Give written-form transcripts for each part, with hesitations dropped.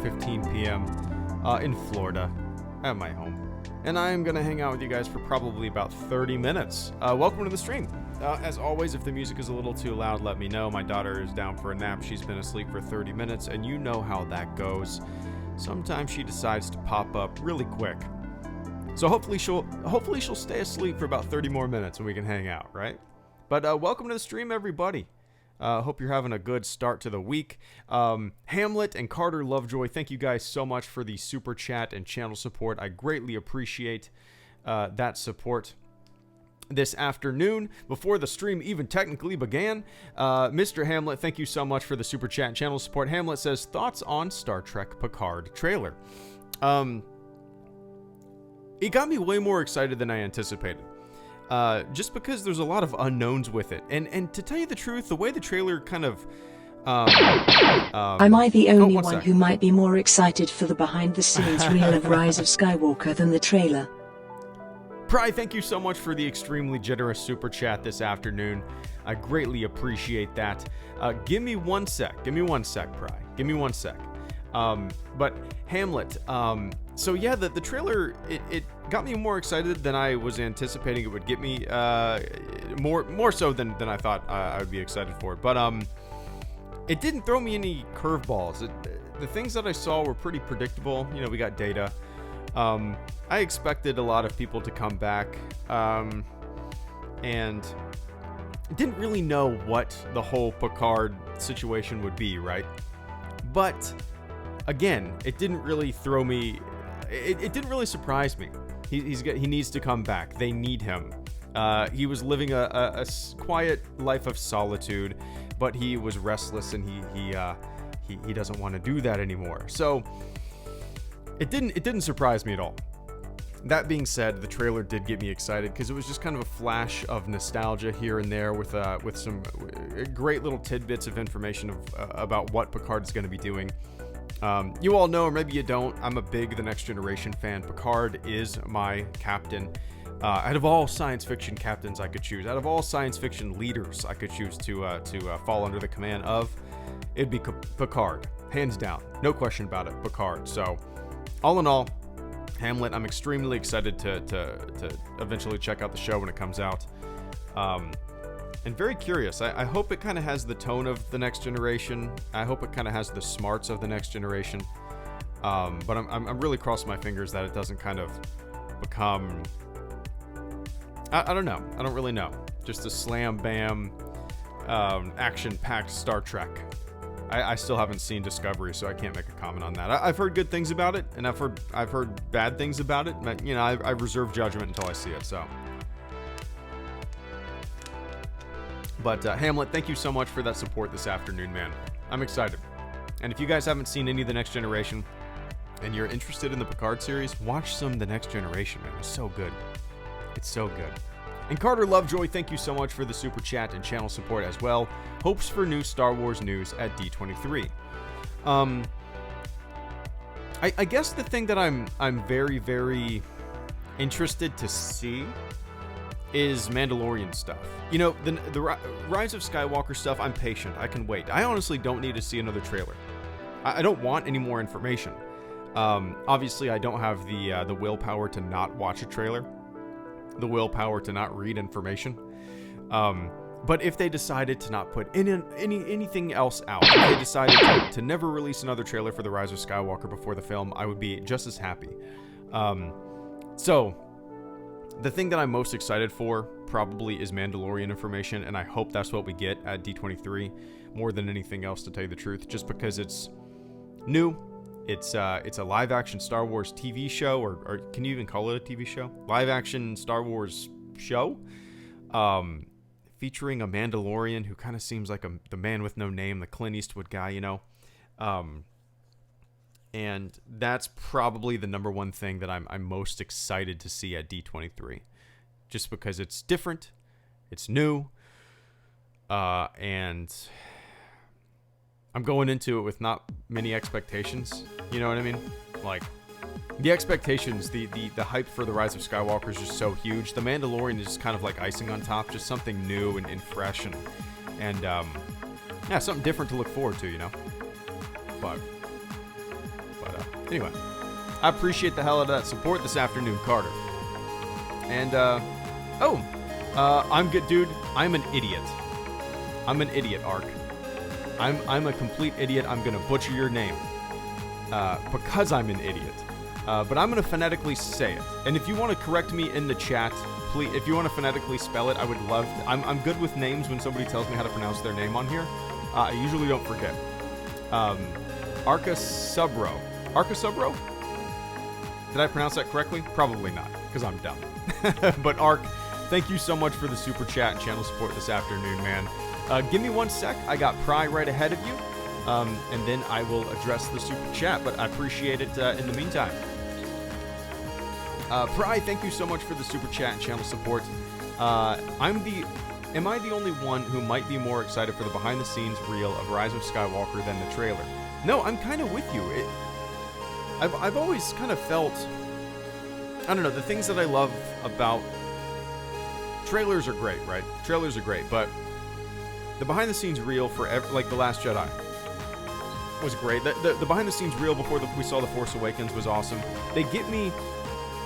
4:15 p.m. In Florida at my home. And I am going to hang out with you guys for probably about 30 minutes. Welcome to the stream. As always, if the music is a little too loud, let me know. My daughter is down for a nap. She's been asleep for 30 minutes, and you know how that goes. Sometimes she decides to pop up really quick. So hopefully she'll stay asleep for about 30 more minutes and we can hang out, right? But welcome to the stream, everybody. Hope you're having a good start to the week. Hamlet and Carter Lovejoy, thank you guys so much for the super chat and channel support. I greatly appreciate that support. This afternoon, before the stream even technically began, Mr. Hamlet, thank you so much for the super chat and channel support. Hamlet says, thoughts on Star Trek Picard trailer? It got me way more excited than I anticipated. Just because there's a lot of unknowns with it. And to tell you the truth, the way the trailer kind of... Am I the only one who might be more excited for the behind-the-scenes reel of Rise of Skywalker than the trailer? Pry, thank you so much for the extremely generous super chat this afternoon. I greatly appreciate that. Give me one sec, Pry. Give me one sec. But Hamlet, so yeah, the trailer, it got me more excited than I was anticipating it would get me, more so than I thought I would be excited for it. But it didn't throw me any curveballs. The things that I saw were pretty predictable. You know, we got Data. I expected a lot of people to come back, and didn't really know what the whole Picard situation would be, right? But again, it didn't really throw me. It didn't really surprise me. He needs to come back. They need him. He was living a quiet life of solitude, but he was restless, and he doesn't want to do that anymore. So it didn't surprise me at all. That being said, the trailer did get me excited because it was just kind of a flash of nostalgia here and there with some great little tidbits of information about what Picard is going to be doing. You all know, or maybe you don't, I'm a big The Next Generation fan. Picard is my captain. Out of all science fiction captains I could choose, out of all science fiction leaders I could choose to fall under the command of, it'd be Picard. Hands down. No question about it. Picard. So, all in all, Hamlet, I'm extremely excited to eventually check out the show when it comes out. And very curious. I hope it kind of has the tone of The Next Generation. I hope it kind of has the smarts of The Next Generation. But I'm really crossing my fingers that it doesn't kind of become... I don't know. I don't really know. Just a slam bam, action-packed Star Trek. I still haven't seen Discovery, so I can't make a comment on that. I've heard good things about it, and I've heard bad things about it. But, you know, I reserve judgment until I see it. So, but Hamlet, thank you so much for that support this afternoon, man. I'm excited. And if you guys haven't seen any of The Next Generation, and you're interested in the Picard series, watch some The Next Generation, man. It's so good. It's so good. And Carter Lovejoy, thank you so much for the super chat and channel support as well. Hopes for new Star Wars news at D23. I guess the thing that I'm very, very interested to see is Mandalorian stuff. You know, the Rise of Skywalker stuff, I'm patient. I can wait. I honestly don't need to see another trailer. I don't want any more information. Obviously, I don't have the willpower to not watch a trailer. The willpower to not read information. But if they decided to not put anything else out, if they decided to never release another trailer for The Rise of Skywalker before the film, I would be just as happy. So, the thing that I'm most excited for probably is Mandalorian information, and I hope that's what we get at D23 more than anything else, to tell you the truth, just because it's new. It's a live-action Star Wars TV show, or can you even call it a TV show? Live-action Star Wars show, featuring a Mandalorian who kind of seems like the man with no name, the Clint Eastwood guy, you know. And that's probably the number one thing that I'm most excited to see at D23, just because it's different, it's new, and I'm going into it with not many expectations. You know what I mean? Like, the expectations, the hype for The Rise of Skywalker is just so huge. The Mandalorian is just kind of like icing on top, just something new and fresh and yeah, something different to look forward to, you know? But Anyway, I appreciate the hell out of that support this afternoon, Carter. And, I'm good, dude. I'm an idiot. I'm an idiot, Ark. I'm a complete idiot. I'm gonna butcher your name. Because I'm an idiot. But I'm gonna phonetically say it. And if you want to correct me in the chat, please, if you want to phonetically spell it, I would love to. I'm good with names when somebody tells me how to pronounce their name on here. I usually don't forget. Arcasubro. Arcasubro? Did I pronounce that correctly? Probably not, because I'm dumb. But Ark, thank you so much for the super chat and channel support this afternoon, man. Give me 1 sec. I got Pry right ahead of you. And then I will address the super chat, but I appreciate it in the meantime. Pry, thank you so much for the super chat and channel support. Am I the only one who might be more excited for the behind-the-scenes reel of Rise of Skywalker than the trailer? No, I'm kind of with you. I've always kind of felt, I don't know, the things that I love about trailers are great, right? Trailers are great, but the behind-the-scenes reel for like The Last Jedi was great. The behind-the-scenes reel before we saw The Force Awakens was awesome. They get me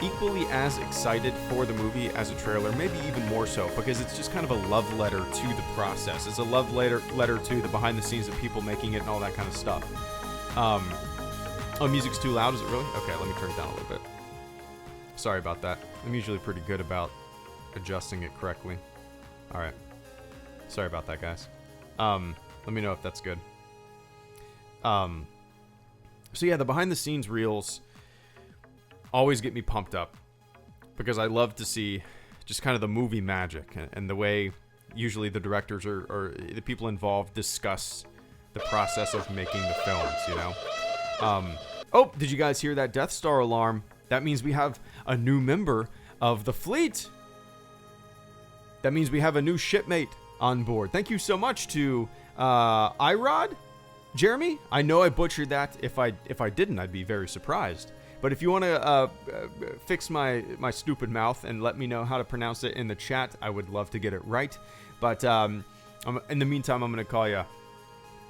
equally as excited for the movie as a trailer, maybe even more so, because it's just kind of a love letter to the process. It's a love letter to the behind the scenes of people making it and all that kind of stuff. Oh, music's too loud, is it really? Okay, let me turn it down a little bit. Sorry about that. I'm usually pretty good about adjusting it correctly. Alright. Sorry about that, guys. Let me know if that's good. So yeah, the behind the scenes reels always get me pumped up because I love to see just kind of the movie magic and the way usually the directors or the people involved discuss the process of making the films, you know? Oh, did you guys hear that Death Star alarm? That means we have a new member of the fleet. That means we have a new shipmate on board. Thank you so much to Irod, Jeremy. I know I butchered that. If I didn't, I'd be very surprised. But if you want to fix my stupid mouth and let me know how to pronounce it in the chat, I would love to get it right. But in the meantime, I'm going to call you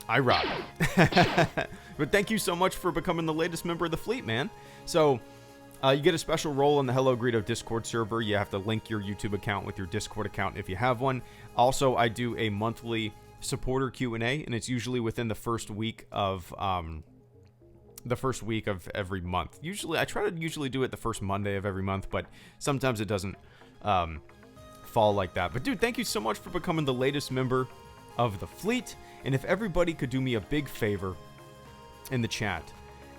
Irod. But thank you so much for becoming the latest member of the fleet, man. So you get a special role in the Hello Greedo Discord server. You have to link your YouTube account with your Discord account if you have one. Also, I do a monthly supporter Q&A, and it's usually within the first week of every month. Usually, I try to do it the first Monday of every month, but sometimes it doesn't fall like that. But dude, thank you so much for becoming the latest member of the fleet. And if everybody could do me a big favor in the chat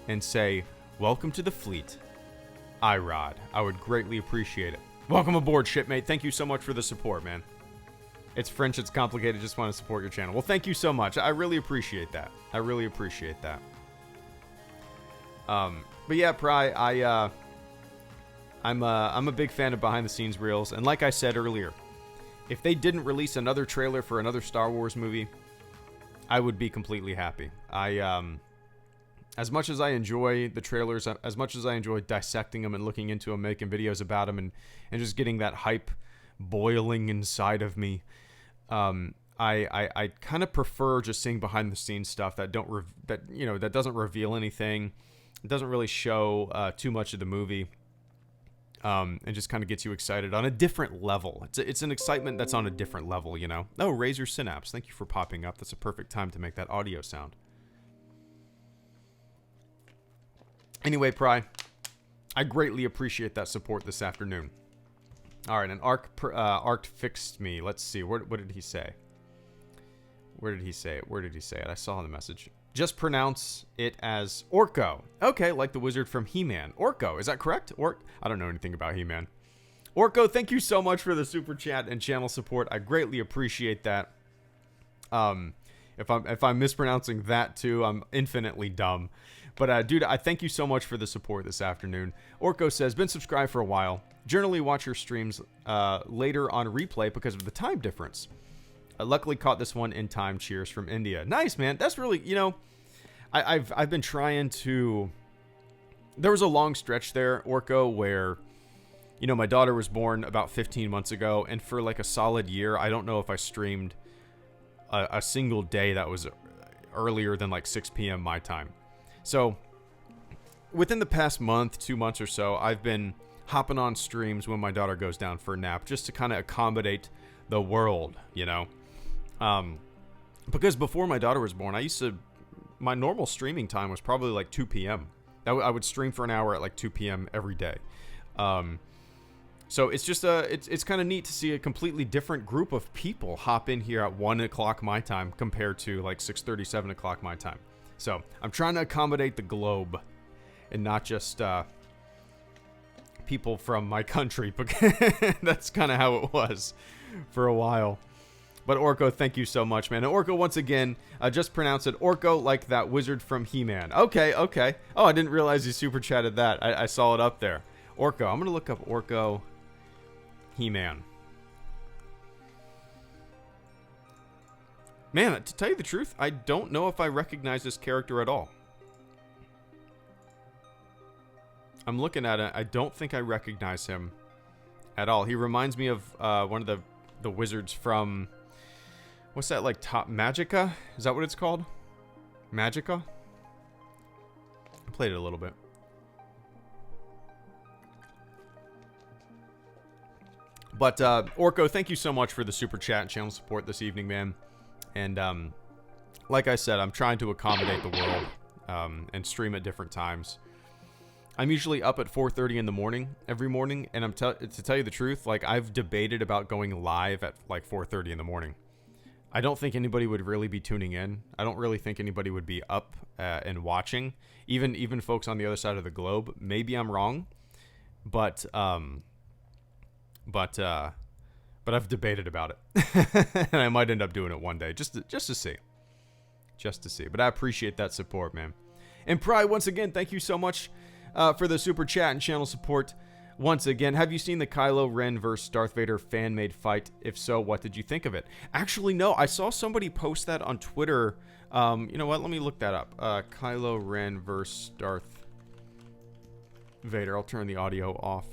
and say, "Welcome to the fleet, Irod," I would greatly appreciate it. Welcome aboard, shipmate. Thank you so much for the support, man. It's French, it's complicated, just want to support your channel. Well, thank you so much. I really appreciate that. I really appreciate that. But yeah, Pry, I'm a big fan of behind the scenes reels, and like I said earlier, if they didn't release another trailer for another Star Wars movie, I would be completely happy. As much as I enjoy the trailers, as much as I enjoy dissecting them and looking into them, making videos about them, and just getting that hype boiling inside of me, I kind of prefer just seeing behind the scenes stuff that that doesn't reveal anything. It doesn't really show too much of the movie, and just kind of gets you excited on a different level. It's an excitement that's on a different level, you know. Oh, Razor Synapse, thank you for popping up. That's a perfect time to make that audio sound. Anyway, Pry, I greatly appreciate that support this afternoon. All right, and Ark fixed me. Let's see. What did he say? Where did he say it? I saw the message. Just pronounce it as Orko. Okay, like the wizard from He-Man. Orko, is that correct? I don't know anything about He-Man. Orko, thank you so much for the super chat and channel support. I greatly appreciate that. If I'm mispronouncing that too, I'm infinitely dumb. But dude, I thank you so much for the support this afternoon. Orko says, been subscribed for a while. Generally watch your streams later on replay because of the time difference. I luckily caught this one in time. Cheers from India. Nice, man. That's really, I've been trying to. There was a long stretch there, Orko, where, my daughter was born about 15 months ago, and for like a solid year, I don't know if I streamed a single day that was earlier than like 6 p.m. my time. So within the past month, 2 months or so, I've been hopping on streams when my daughter goes down for a nap, just to kind of accommodate the world, you know. Because before my daughter was born, my normal streaming time was probably like 2 p.m. I would stream for an hour at like 2 p.m. every day. So it's just it's kind of neat to see a completely different group of people hop in here at 1 o'clock my time compared to like 6:30, 7 o'clock my time. So I'm trying to accommodate the globe and not just people from my country, because that's kind of how it was for a while. But Orko, thank you so much, man. And Orko, once again, just pronounce it Orko like that wizard from He-Man. Okay. Oh, I didn't realize you super chatted that. I saw it up there. Orko. I'm going to look up Orko He-Man. Man, to tell you the truth, I don't know if I recognize this character at all. I'm looking at it. I don't think I recognize him at all. He reminds me of one of the wizards from... What's that, like, Top Magica? Is that what it's called? Magica? I played it a little bit. But, Orko, thank you so much for the super chat and channel support this evening, man. And, like I said, I'm trying to accommodate the world and stream at different times. I'm usually up at 4:30 in the morning every morning, and to tell you the truth, like, I've debated about going live at, like, 4:30 in the morning. I don't think anybody would really be tuning in. I don't really think anybody would be up and watching. Even folks on the other side of the globe. Maybe I'm wrong, but I've debated about it, and I might end up doing it one day just to see. But I appreciate that support, man. And Pry, once again, thank you so much for the super chat and channel support. Once again, have you seen the Kylo Ren versus Darth Vader fan-made fight? If so, what did you think of it? Actually, no. I saw somebody post that on Twitter. You know what? Let me look that up. Kylo Ren versus Darth Vader. I'll turn the audio off.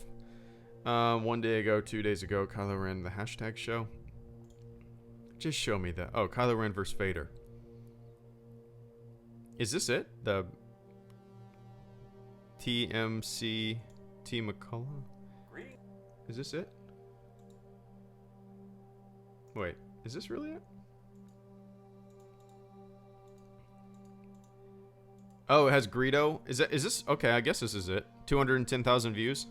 1 day ago, 2 days ago, Kylo Ren, the hashtag show. Just show me that. Oh, Kylo Ren versus Vader. Is this it? The TMC... T. McCullough? Is this it? Wait, is this really it? Oh, it has Greedo. Is this okay? I guess this is it. 210,000 views.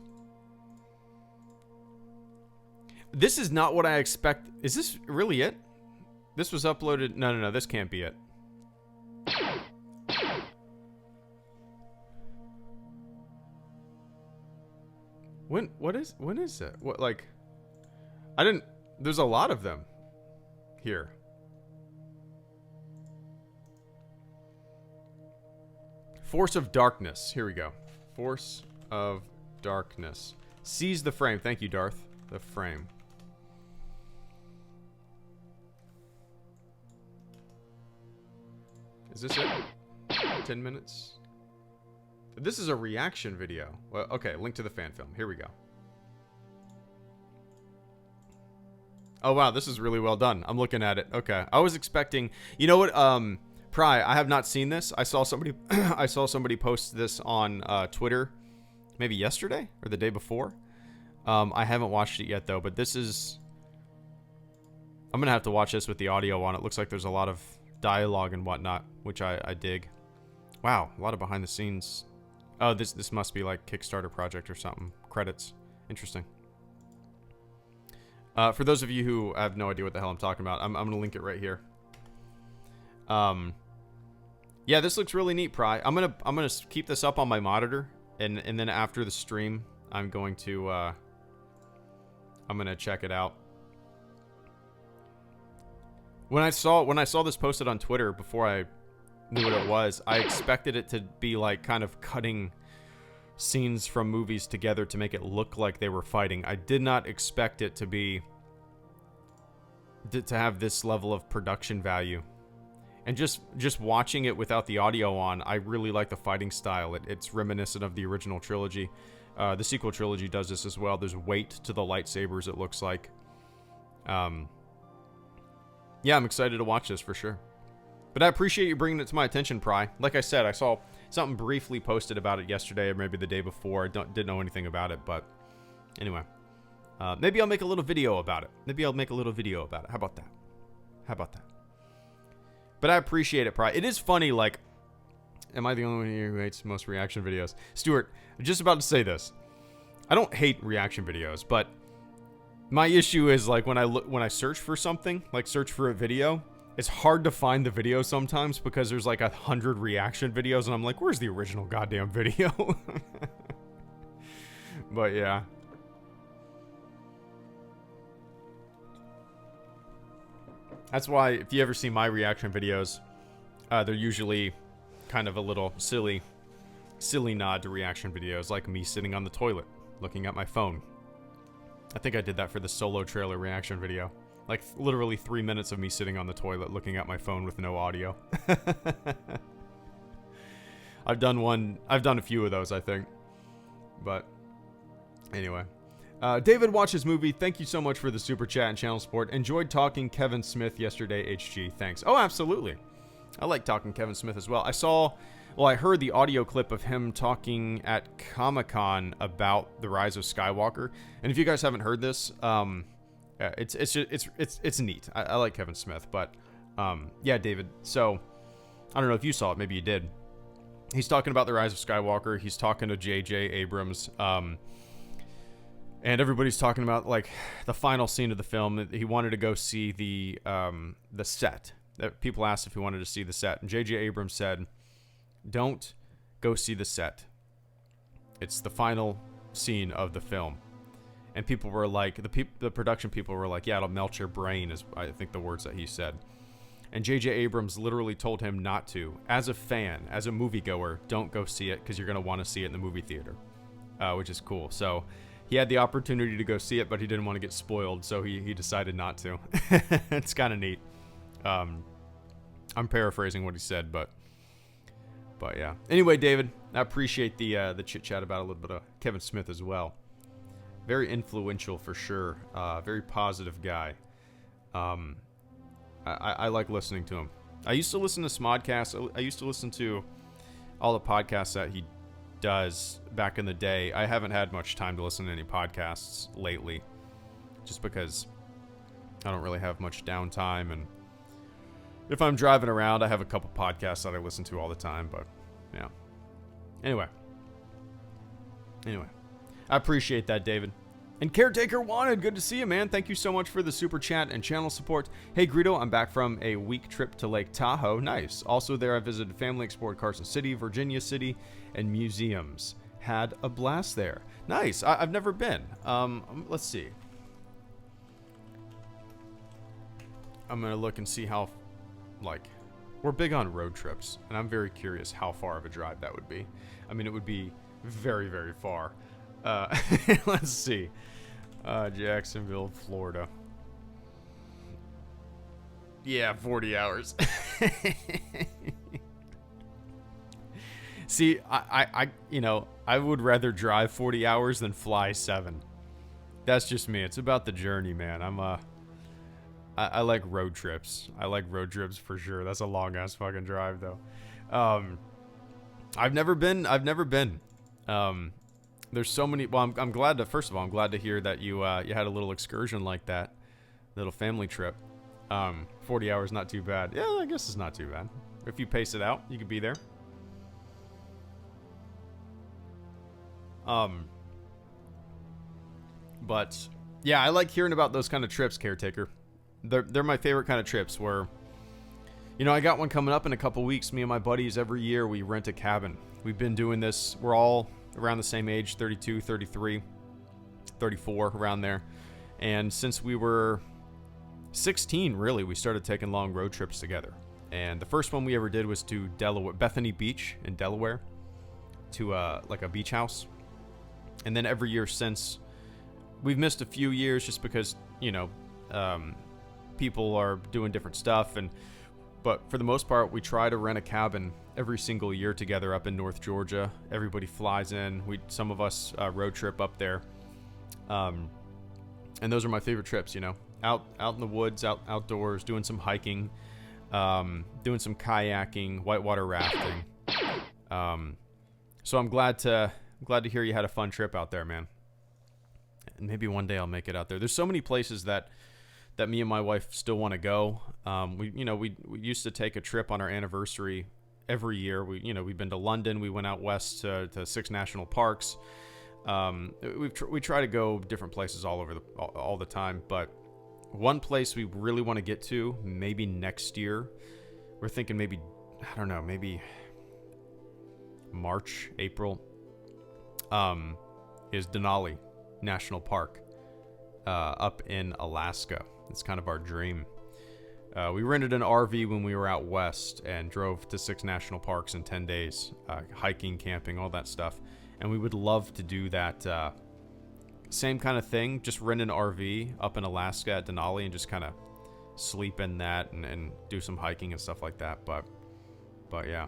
This is not what I expect. Is this really it? This was uploaded. No. This can't be it. When is it? What, like, there's a lot of them here. Force of Darkness. Here we go. Force of Darkness. Seize the frame. Thank you, Darth. The frame. Is this it? 10 minutes? This is a reaction video. Well, okay, link to the fan film. Here we go. Oh, wow, this is really well done. I'm looking at it. Okay. I was expecting... You know what? Pry, I have not seen this. I saw somebody I saw somebody post this on Twitter maybe yesterday or the day before. I haven't watched it yet, though, but this is... I'm going to have to watch this with the audio on. It looks like there's a lot of dialogue and whatnot, which I dig. Wow, a lot of behind the scenes... Oh, this must be like Kickstarter project or something. Credits. Interesting. For those of you who have no idea what the hell I'm talking about, I'm going to link it right here. Yeah, this looks really neat, Pry. I'm gonna keep this up on my monitor, and then after the stream, I'm going to check it out. When I saw this posted on Twitter before I knew what it was, I expected it to be like kind of cutting scenes from movies together to make it look like they were fighting. I did not expect it to be to have this level of production value. And just watching it without the audio on, I really like the fighting style. It's reminiscent of the original trilogy. The sequel trilogy does this as well. There's weight to the lightsabers, it looks like. Yeah, I'm excited to watch this for sure. But I appreciate you bringing it to my attention, Pry. Like I said, I saw something briefly posted about it yesterday or maybe the day before. I didn't know anything about it, but anyway. Maybe I'll make a little video about it. How about that? But I appreciate it, It is funny, like, am I the only one here who hates most reaction videos? Stuart, I'm just about to say this. I don't hate reaction videos, but my issue is, like, when I search for something, like search for a video, it's hard to find the video sometimes because there's like 100 reaction videos, and I'm like, where's the original goddamn video? But yeah. That's why if you ever see my reaction videos, they're usually kind of a little silly nod to reaction videos, like me sitting on the toilet, looking at my phone. I think I did that for the Solo trailer reaction video. Like, literally 3 minutes of me sitting on the toilet, looking at my phone with no audio. I've done a few of those, I think. But, anyway. David watches movie. Thank you so much for the super chat and channel support. Enjoyed talking Kevin Smith yesterday, HG. Thanks. Oh, absolutely. I like talking Kevin Smith as well. I heard the audio clip of him talking at Comic-Con about the Rise of Skywalker. And if you guys haven't heard this, it's neat. I like Kevin Smith, but yeah, David. So I don't know if you saw it. Maybe you did. He's talking about the Rise of Skywalker. He's talking to J.J. Abrams. And everybody's talking about, like, the final scene of the film. He wanted to go see the set. People asked if he wanted to see the set. And J.J. Abrams said, don't go see the set. It's the final scene of the film. And people were like, the production people were like, yeah, it'll melt your brain, is I think the words that he said. And J.J. Abrams literally told him not to. As a fan, as a moviegoer, don't go see it because you're going to want to see it in the movie theater, which is cool. So he had the opportunity to go see it, but he didn't want to get spoiled, so he decided not to. It's kind of neat. I'm paraphrasing what he said, but yeah. Anyway, David, I appreciate the chit chat about a little bit of Kevin Smith as well. Very influential for sure. Very positive guy. I like listening to him. I used to listen to Smodcast. I used to listen to all the podcasts that he does back in the day. I haven't had much time to listen to any podcasts lately, just because I don't really have much downtime, and if I'm driving around, I have a couple podcasts that I listen to all the time. But yeah. Anyway, I appreciate that, David. And Caretaker Wanted, good to see you, man. Thank you so much for the super chat and channel support. Hey, Greedo, I'm back from a week trip to Lake Tahoe. Nice. Also there, I visited family, explored Carson City, Virginia City, and museums. Had a blast there. Nice. I've never been. Let's see. I'm going to look and see how, like, we're big on road trips, and I'm very curious how far of a drive that would be. I mean, it would be very, very far. Let's see. Jacksonville, Florida. Yeah, 40 hours. See, I would rather drive 40 hours than fly 7. That's just me. It's about the journey, man. I like road trips. I like road trips for sure. That's a long ass fucking drive though. I've never been. There's so many. Well, I'm glad to. First of all, I'm glad to hear that you had a little excursion like that, little family trip. 40 hours, not too bad. Yeah, I guess it's not too bad. If you pace it out, you could be there. But yeah, I like hearing about those kind of trips, Caretaker. They're my favorite kind of trips. Where, I got one coming up in a couple weeks. Me and my buddies, every year we rent a cabin. We've been doing this. We're all around the same age, 32, 33, 34, around there. And since we were 16, really, we started taking long road trips together. And the first one we ever did was to Delaware, Bethany Beach in Delaware, to like a beach house. And then every year since, we've missed a few years just because, people are doing different stuff. But for the most part, we try to rent a cabin every single year together up in North Georgia. Everybody flies in. Some of us road trip up there. And those are my favorite trips, out in the woods, outdoors, doing some hiking, doing some kayaking, whitewater rafting. So I'm glad to hear you had a fun trip out there, man. And maybe one day I'll make it out there. There's so many places that me and my wife still want to go. We used to take a trip on our anniversary every year. We've been to London. We went out west to 6 national parks. We try to go different places all the time, but one place we really want to get to, maybe next year, we're thinking maybe March, April, is Denali National Park up in Alaska. It's kind of our dream. We rented an RV when we were out west and drove to 6 national parks in 10 days, hiking, camping, all that stuff. And we would love to do that same kind of thing, just rent an RV up in Alaska at Denali and just kind of sleep in that and do some hiking and stuff like that. But yeah.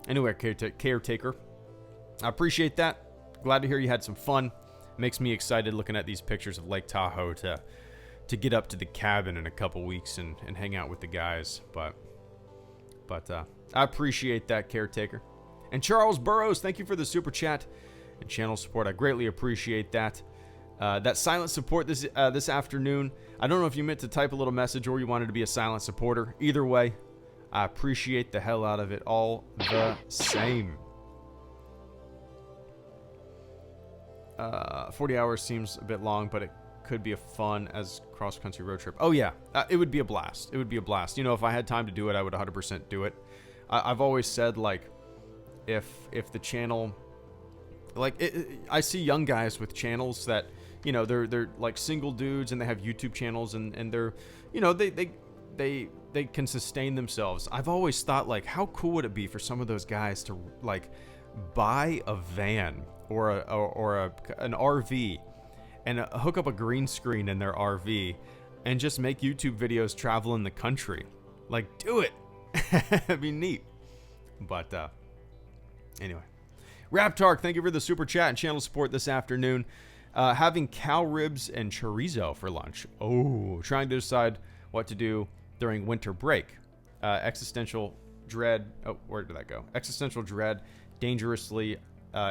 Anyway, caretaker, I appreciate that. Glad to hear you had some fun. Makes me excited looking at these pictures of Lake Tahoe to get up to the cabin in a couple weeks and hang out with the guys. But I appreciate that, caretaker. And Charles Burrows, thank you for the super chat and channel support. I greatly appreciate that. That silent support this afternoon. I don't know if you meant to type a little message or you wanted to be a silent supporter. Either way, I appreciate the hell out of it all the same. 40 hours seems a bit long, but it could be a fun as cross-country road trip. Oh yeah, it would be a blast. It would be a blast. If I had time to do it, I would 100% do it. I've always said, like, if the channel, like, I see young guys with channels that, they're like single dudes and they have YouTube channels and they're, they can sustain themselves. I've always thought, like, how cool would it be for some of those guys to, like, buy a van or an RV and hook up a green screen in their RV and just make YouTube videos traveling the country. Like, do it. It'd be neat. But anyway, Raptark, thank you for the super chat and channel support this afternoon. Having cow ribs and chorizo for lunch. Oh, trying to decide what to do during winter break. Existential dread. Oh, where did that go? Existential dread dangerously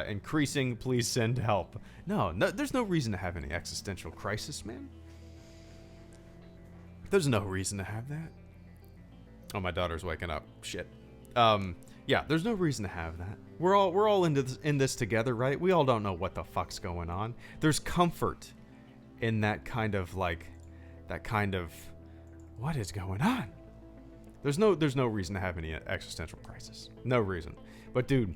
increasing. Please send help. No, there's no reason to have any existential crisis, man. There's no reason to have that. Oh, my daughter's waking up. Shit. Yeah, there's no reason to have that. We're all in this together, right? We all don't know what the fuck's going on. There's comfort in that kind of what is going on? There's no reason to have any existential crisis. No reason. But dude,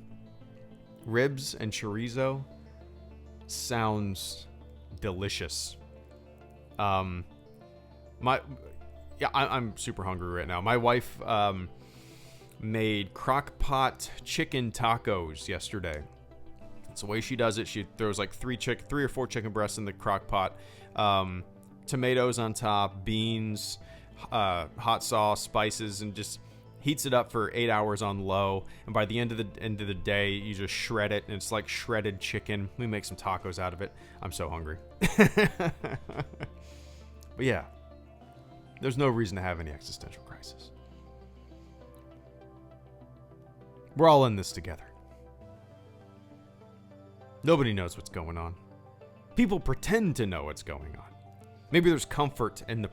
ribs and chorizo sounds delicious. I'm super hungry right now. My wife made crock pot chicken tacos yesterday. That's the way she does it. She throws like 3 or 4 chicken breasts in the crock pot, tomatoes on top, beans, hot sauce, spices, and just heats it up for 8 hours on low. And by the end of the day, you just shred it, and it's like shredded chicken. We make some tacos out of it. I'm so hungry. But yeah, there's no reason to have any existential crisis. We're all in this together. Nobody knows what's going on. People pretend to know what's going on. Maybe there's comfort in the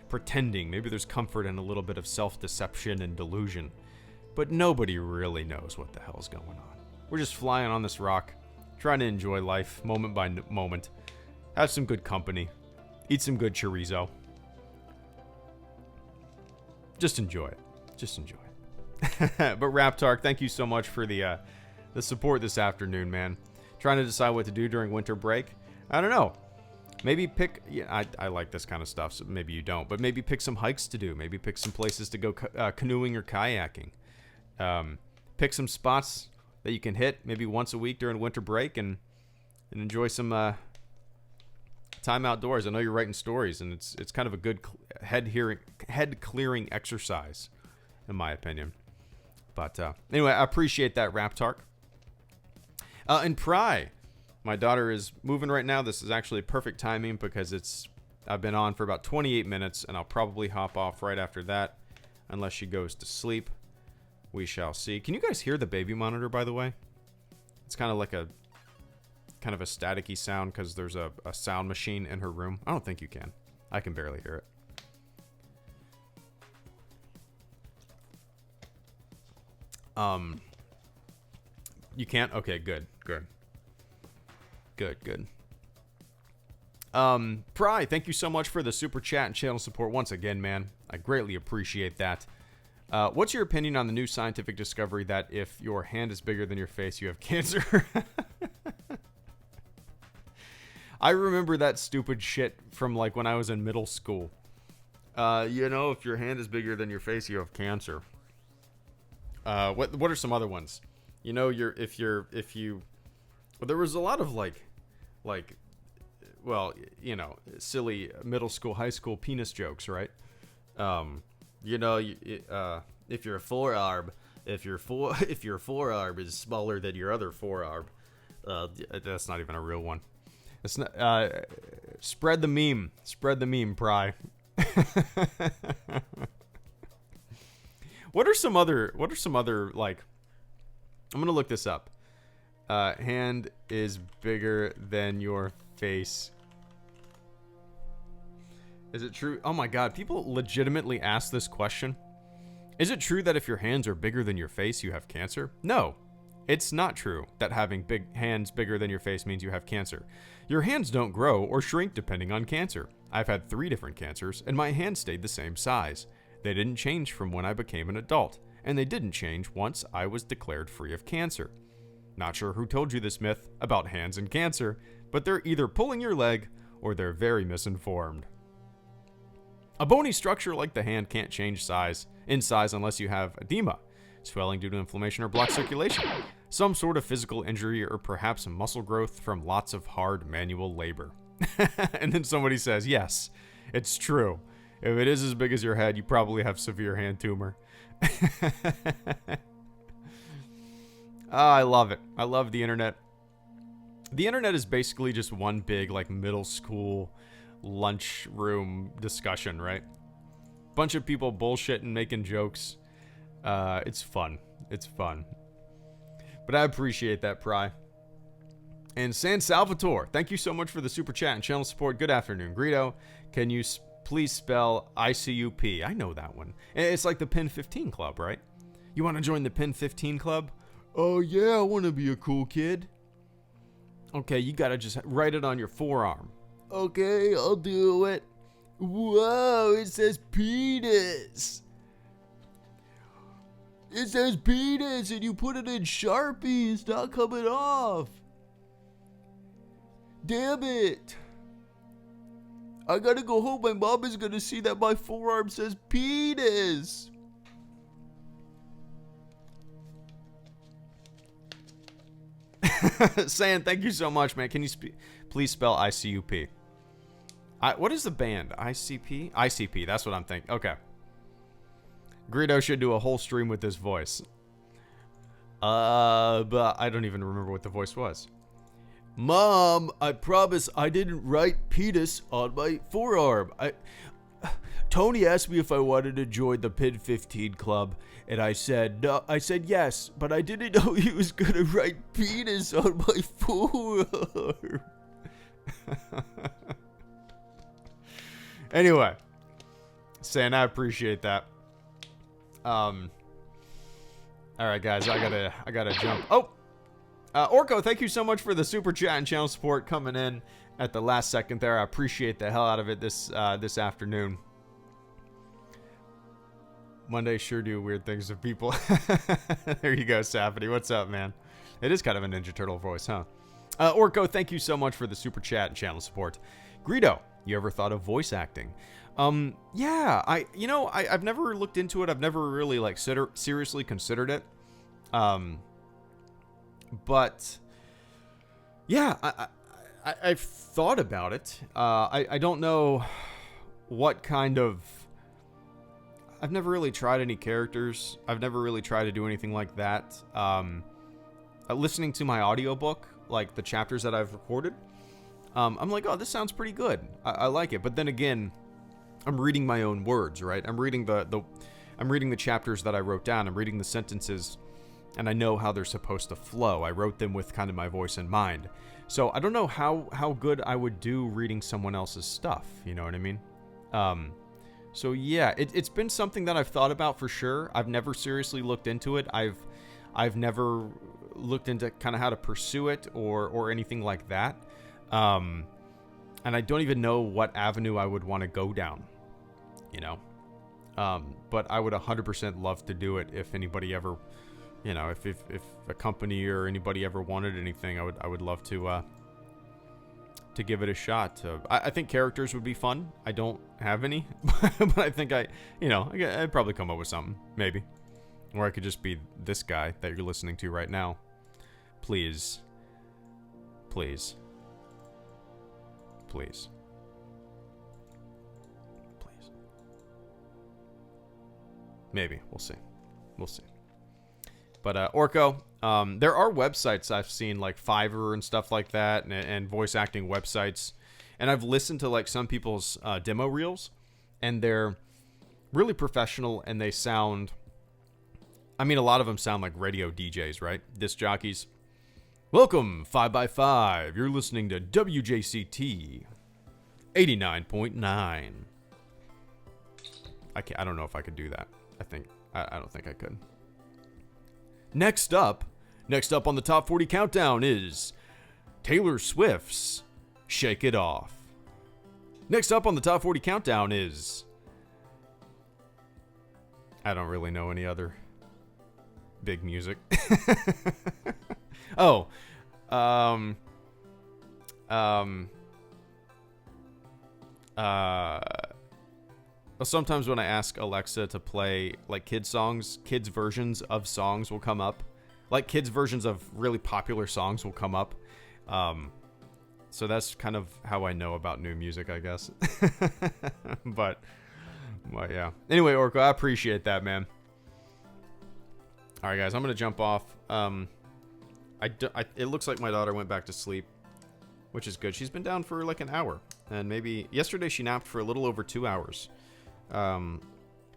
pretending. Maybe there's comfort in a little bit of self-deception and delusion. But nobody really knows what the hell's going on. We're just flying on this rock, trying to enjoy life moment by moment. Have some good company. Eat some good chorizo. Just enjoy it. Just enjoy it. But Raptark, thank you so much for the support this afternoon, man. Trying to decide what to do during winter break. I don't know. Maybe pick... Yeah, I like this kind of stuff, so maybe you don't. But maybe pick some hikes to do. Maybe pick some places to go canoeing or kayaking. Pick some spots that you can hit maybe once a week during winter break and enjoy some time outdoors. I know you're writing stories, and it's kind of a good head-clearing exercise, in my opinion. But anyway, I appreciate that, Raptark. And Pry, my daughter is moving right now. This is actually perfect timing because I've been on for about 28 minutes, and I'll probably hop off right after that unless she goes to sleep. We shall see. Can you guys hear the baby monitor, by the way? It's kind of like a staticky sound because there's a sound machine in her room. I don't think you can. I can barely hear it. You can't? Okay, good. Pry, thank you so much for the super chat and channel support once again, man. I greatly appreciate that. What's your opinion on the new scientific discovery that if your hand is bigger than your face, you have cancer? I remember that stupid shit from like when I was in middle school. If your hand is bigger than your face, you have cancer. What are some other ones? Well, there was a lot of silly middle school, high school penis jokes, right? If your forearm is smaller than your other forearm, that's not even a real one. It's not. Spread the meme, Pry. What are some other like? I'm gonna look this up. Hand is bigger than your face. Is it true? Oh my god, people legitimately ask this question. Is it true that if your hands are bigger than your face, you have cancer? No, it's not true that having big hands bigger than your face means you have cancer. Your hands don't grow or shrink depending on cancer. I've had 3 different cancers, and my hands stayed the same size. They didn't change from when I became an adult, and they didn't change once I was declared free of cancer. Not sure who told you this myth about hands and cancer, but they're either pulling your leg or they're very misinformed. A bony structure like the hand can't change in size unless you have edema, swelling due to inflammation or blocked circulation, some sort of physical injury, or perhaps muscle growth from lots of hard manual labor. And then somebody says, yes, it's true. If it is as big as your head, you probably have severe hand tumor. I love it. I love the internet. The internet is basically just one big middle school lunchroom discussion, right? Bunch of people bullshitting, making jokes. It's fun. But I appreciate that, Pry. And San Salvatore, thank you so much for the super chat and channel support. Good afternoon, Greedo. Can you please spell ICUP? I know that one. It's like the Pin 15 Club, right? You want to join the Pin 15 Club? Oh yeah, I want to be a cool kid. Okay, you gotta just write it on your forearm. Okay, I'll do it. Whoa, it says penis. It says penis and you put it in Sharpie. It's not coming off. Damn it. I gotta go home. My mom is gonna see that my forearm says penis. Saying thank you so much, man. Can you please spell ICUP? What is the band? ICP? ICP, that's what I'm thinking. Okay. Greedo should do a whole stream with this voice. But I don't even remember what the voice was. Mom, I promise I didn't write penis on my forearm. Tony asked me if I wanted to join the Pin 15 Club, and I said no. I said yes, but I didn't know he was gonna write penis on my forearm. Anyway, San, I appreciate that. All right, guys, I gotta jump. Oh, Orko, thank you so much for the super chat and channel support coming in at the last second there. I appreciate the hell out of it this afternoon. Mondays sure do weird things to people. There you go, Safety. What's up, man? It is kind of a Ninja Turtle voice, huh? Orko, thank you so much for the super chat and channel support. Greedo, you ever thought of voice acting? Yeah, I've never looked into it. I've never really seriously considered it. But yeah, I've thought about it. I don't know what kind of. I've never really tried any characters. I've never really tried to do anything like that. Listening to my audiobook, like the chapters that I've recorded, I'm like, oh, this sounds pretty good. I like it. But then again, I'm reading my own words, right? I'm reading I'm reading the chapters that I wrote down. I'm reading the sentences, and I know how they're supposed to flow. I wrote them with kind of my voice in mind. So I don't know how good I would do reading someone else's stuff. You know what I mean? So yeah, it's been something that I've thought about for sure. I've never seriously looked into it. I've never looked into kind of how to pursue it or anything like that. And I don't even know what avenue I would want to go down, you know. But I would 100% love to do it if anybody ever, you know, if a company or anybody ever wanted anything, I would love to give it a shot. I think characters would be fun. I don't have any, but I think I'd probably come up with something, maybe. Or I could just be this guy that you're listening to right now. Please. Please. Please. Please. Maybe. We'll see. We'll see. But Orko, there are websites I've seen like Fiverr and stuff like that, and voice acting websites. And I've listened to like some people's demo reels, and they're really professional, and they sound... I mean, a lot of them sound like radio DJs, right? Disc jockeys. Welcome, 5x5. You're listening to WJCT 89.9. I don't know if I could do that. I don't think I could. Next up on the top 40 countdown is Taylor Swift's Shake It Off. Next up on the top 40 countdown is... I don't really know any other big music. Oh. Sometimes when I ask Alexa to play like kids songs, kids versions of songs will come up. Like kids versions of really popular songs will come up. So that's kind of how I know about new music, I guess. but yeah. Anyway, Orko, I appreciate that, man. All right, guys, I'm going to jump off. It looks like my daughter went back to sleep, which is good. She's been down for like an hour. And maybe yesterday she napped for a little over 2 hours.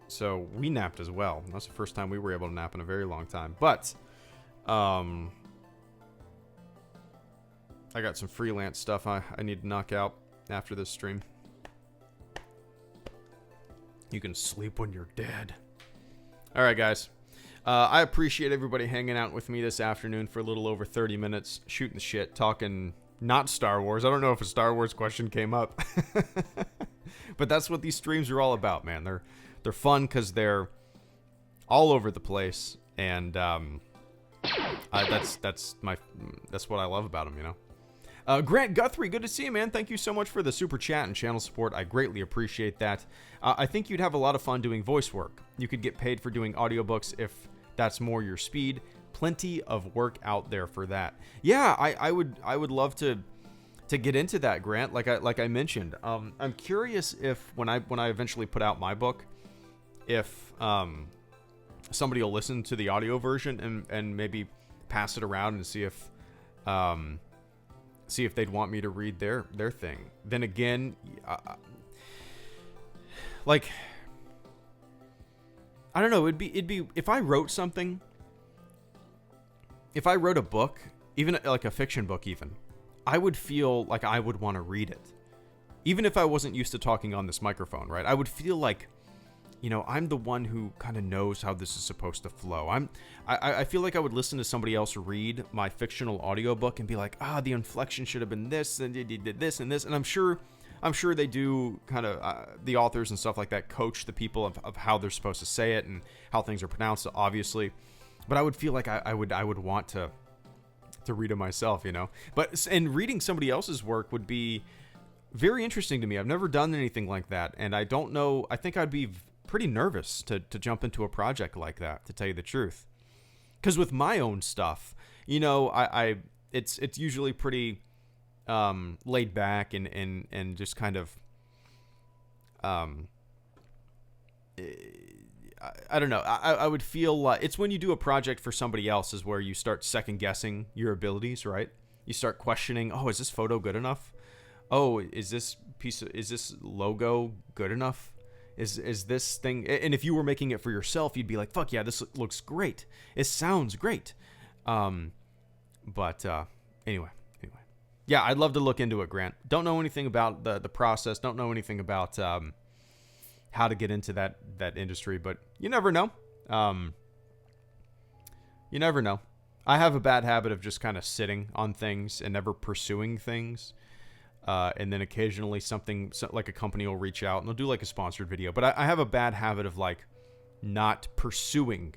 So we napped as well. That's the first time we were able to nap in a very long time. But I got some freelance stuff I need to knock out after this stream. You can sleep when you're dead. All right, guys. I appreciate everybody hanging out with me this afternoon for a little over 30 minutes, shooting the shit, talking not Star Wars. I don't know if a Star Wars question came up. But that's what these streams are all about, man. They're fun because they're all over the place, and that's what I love about them, you know. Grant Guthrie, good to see you, man. Thank you so much for the super chat and channel support. I greatly appreciate that. I think you'd have a lot of fun doing voice work. You could get paid for doing audiobooks if that's more your speed. Plenty of work out there for that. Yeah, I would love to get into that, Grant. Like I mentioned, I'm curious if when I eventually put out my book, if somebody will listen to the audio version and maybe pass it around and see if they'd want me to read their thing. Then again, like, I don't know, it'd be if I wrote something, if I wrote a book, even like a fiction book even, I would feel like I would want to read it. Even if I wasn't used to talking on this microphone, right? I would feel like, you know, I'm the one who kind of knows how this is supposed to flow. I feel like I would listen to somebody else read my fictional audiobook and be like, the inflection should have been this, and they did this and this. And I'm sure they do kind of, the authors and stuff like that coach the people of how they're supposed to say it and how things are pronounced, obviously. But I would feel like I would want to read it myself, you know. And reading somebody else's work would be very interesting to me. I've never done anything like that, and I don't know. I think I'd be pretty nervous to jump into a project like that, to tell you the truth. Because with my own stuff, you know, it's usually pretty laid back and just kind of I don't know. I would feel like it's when you do a project for somebody else is where you start second guessing your abilities, right? You start questioning, is this photo good enough? Is this logo good enough? Is this thing, and if you were making it for yourself, you'd be like, fuck yeah, this looks great. It sounds great. But anyway. Yeah, I'd love to look into it, Grant. Don't know anything about the process. Don't know anything about how to get into that industry, but you never know. You never know. I have a bad habit of just kind of sitting on things and never pursuing things. And then occasionally something like a company will reach out and they'll do like a sponsored video. But I have a bad habit of like not pursuing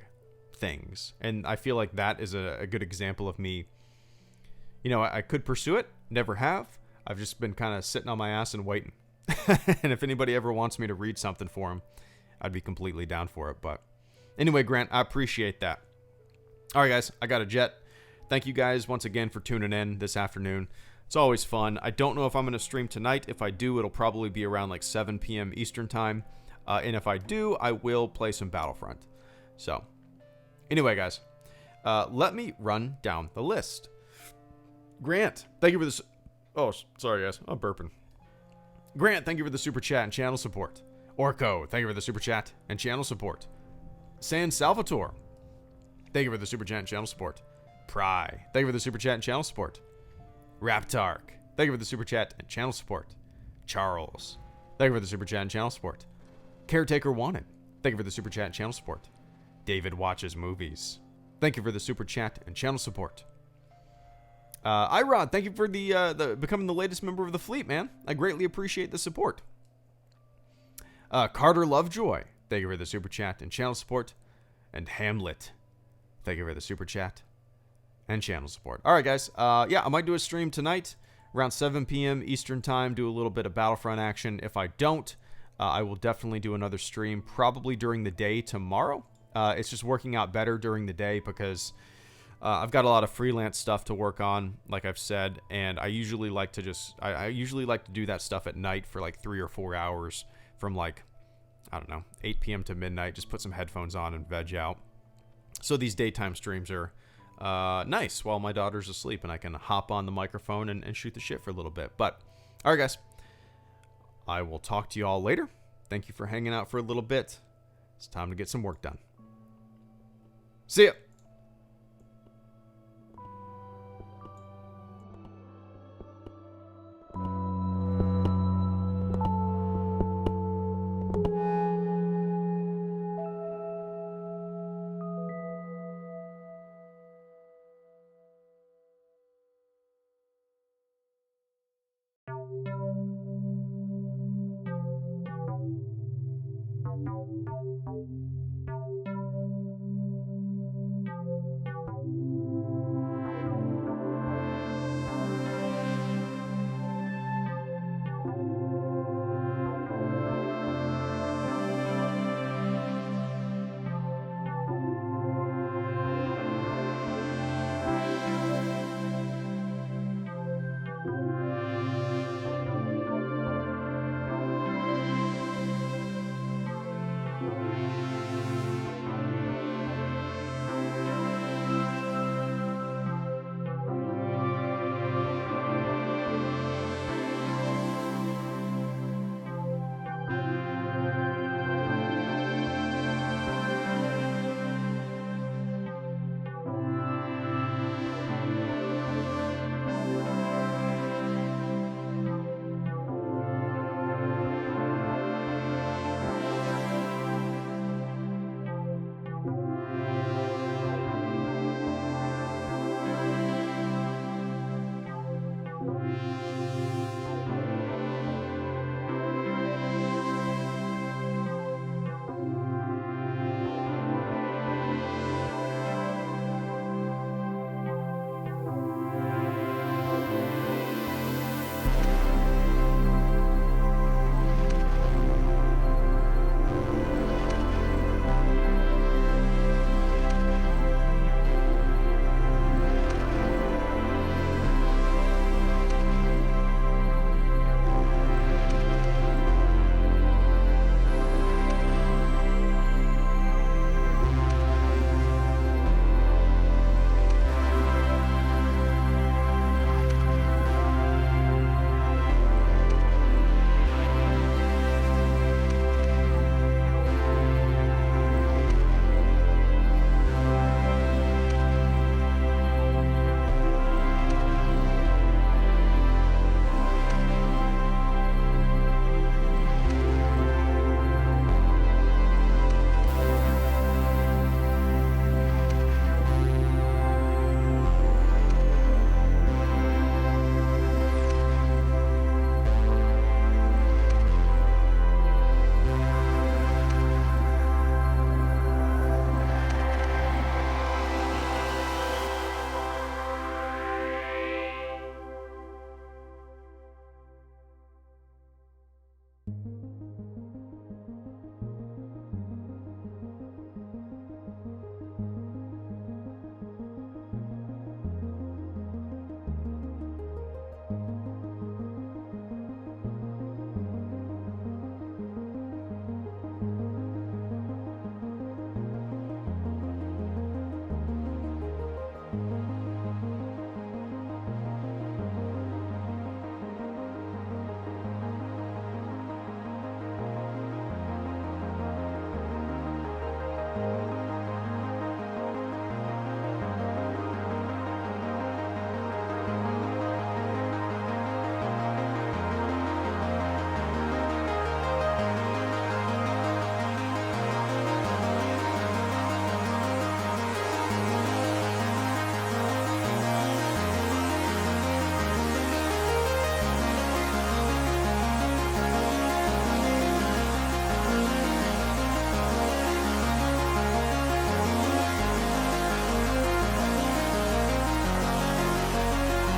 things. And I feel like that is a good example of me. You know, I could pursue it, never have. I've just been kind of sitting on my ass and waiting. And if anybody ever wants me to read something for them, I'd be completely down for it. But anyway, Grant, I appreciate that. All right, guys, I got a jet. Thank you guys once again for tuning in this afternoon. It's always fun. I don't know if I'm going to stream tonight. If I do, it'll probably be around like 7 p.m. Eastern time. And if I do, I will play some Battlefront. So, anyway, guys, let me run down the list. Grant, thank you for this. Oh, sorry, guys. I'm burping. Grant, thank you for the super chat and channel support. Orko, thank you for the super chat and channel support. San Salvatore, thank you for the super chat and channel support. Pry, thank you for the super chat and channel support. Raptark, thank you for the super chat and channel support. Charles, thank you for the super chat and channel support. Caretaker Wanted, thank you for the super chat and channel support. David Watches Movies, thank you for the super chat and channel support. Irod, thank you for the becoming the latest member of the fleet, man. I greatly appreciate the support. Carter Lovejoy, thank you for the super chat and channel support. And Hamlet, thank you for the super chat and channel support. All right, guys. Yeah, I might do a stream tonight around 7 p.m. Eastern time, do a little bit of Battlefront action. If I don't, I will definitely do another stream probably during the day tomorrow. It's just working out better during the day because I've got a lot of freelance stuff to work on, like I've said, and I usually like to I usually like to do that stuff at night for like 3 or 4 hours from like, I don't know, 8 p.m. to midnight. Just put some headphones on and veg out. So these daytime streams are nice while my daughter's asleep and I can hop on the microphone and shoot the shit for a little bit. But, all right, guys, I will talk to you all later. Thank you for hanging out for a little bit. It's time to get some work done. See ya.